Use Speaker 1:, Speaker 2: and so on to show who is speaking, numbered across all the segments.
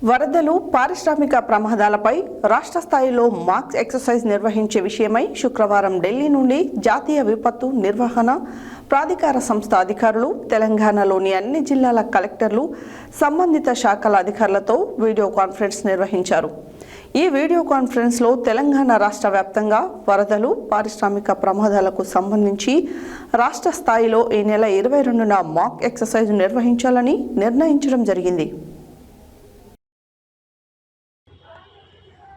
Speaker 1: వరదలు, పారిశ్రామిక ప్రమాదాలపై రాష్ట్ర స్థాయిలో మాక్ ఎక్సర్సైజ్ నిర్వహించే విషయమై శుక్రవారం ఢిల్లీ నుండి జాతీయ విపత్తు నిర్వహణ ప్రాధికార సంస్థ అధికారులు, తెలంగాణలోని అన్ని జిల్లాల కలెక్టర్లు, సంబంధిత శాఖల అధికారులతో వీడియో కాన్ఫరెన్స్ నిర్వహించారు. ఈ వీడియో కాన్ఫరెన్స్లో తెలంగాణ రాష్ట్ర వ్యాప్తంగా వరదలు, పారిశ్రామిక ప్రమాదాలకు సంబంధించి రాష్ట్ర స్థాయిలో ఈ నెల 22న మాక్ ఎక్సర్సైజ్ నిర్వహించాలని నిర్ణయించడం జరిగింది.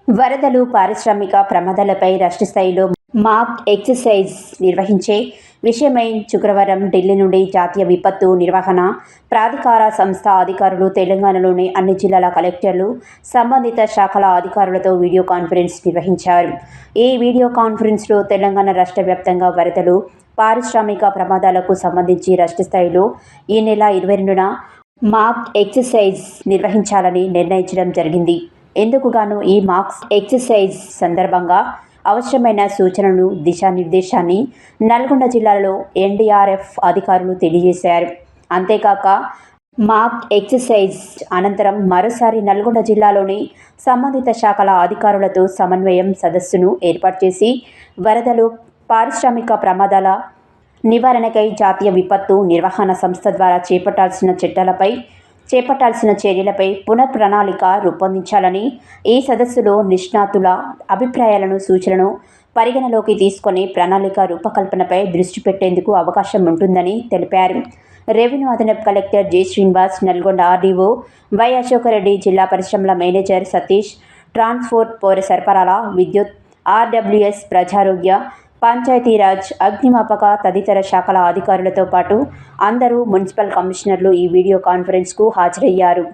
Speaker 2: వరదలు, పారిశ్రామిక ప్రమాదాలపై రాష్ట్ర స్థాయిలో మాక్ ఎక్సర్సైజ్ నిర్వహించే విషయమై శుక్రవారం ఢిల్లీ నుండి జాతీయ విపత్తు నిర్వహణ ప్రాధికార సంస్థ అధికారులు, తెలంగాణలోని అన్ని జిల్లాల కలెక్టర్లు, సంబంధిత శాఖల అధికారులతో వీడియో కాన్ఫరెన్స్ నిర్వహించారు. ఈ వీడియో కాన్ఫరెన్స్లో తెలంగాణ రాష్ట్ర వ్యాప్తంగా వరదలు, పారిశ్రామిక ప్రమాదాలకు సంబంధించి రాష్ట్ర స్థాయిలో ఈ నెల 22న మాక్ ఎక్సర్సైజ్ నిర్వహించాలని నిర్ణయించడం జరిగింది. ఎందుకుగాను ఈ మాక్ ఎక్సర్సైజ్ సందర్భంగా అవసరమైన సూచనలు, దిశానిర్దేశాన్ని నల్గొండ జిల్లాలో ఎన్డీఆర్ఎఫ్ అధికారులు తెలియజేశారు. అంతేకాక మాక్ ఎక్సర్సైజ్ అనంతరం మరోసారి నల్గొండ జిల్లాలోని సంబంధిత శాఖల అధికారులతో సమన్వయం సదస్సును ఏర్పాటు చేసి వరదలు, పారిశ్రామిక ప్రమాదాల నివారణకై జాతీయ విపత్తు నిర్వహణ సంస్థ ద్వారా చేపట్టాల్సిన చర్యలపై పునఃప్రణాళిక రూపొందించాలని, ఈ సదస్సులో నిష్ణాతుల అభిప్రాయాలను, సూచనలను పరిగణలోకి తీసుకొని ప్రణాళిక రూపకల్పనపై దృష్టి పెట్టేందుకు అవకాశం ఉంటుందని తెలిపారు. రెవెన్యూ అదనపు collector J Srinivas, Nalgonda RDO why Ashoka Reddy, జిల్లా పరిశ్రమల మేనేజర్ సతీష్, ట్రాన్స్పోర్ట్, పౌర సరఫరాల, విద్యుత్, ఆర్డబ్ల్యూఎస్, ప్రజారోగ్య, పంచాయతీరాజ్, అగ్నిమాపక తదితర శాఖల అధికారులతో పాటు అందరూ మున్సిపల్ కమిషనర్లు ఈ వీడియో కాన్ఫరెన్స్కు హాజరయ్యారు.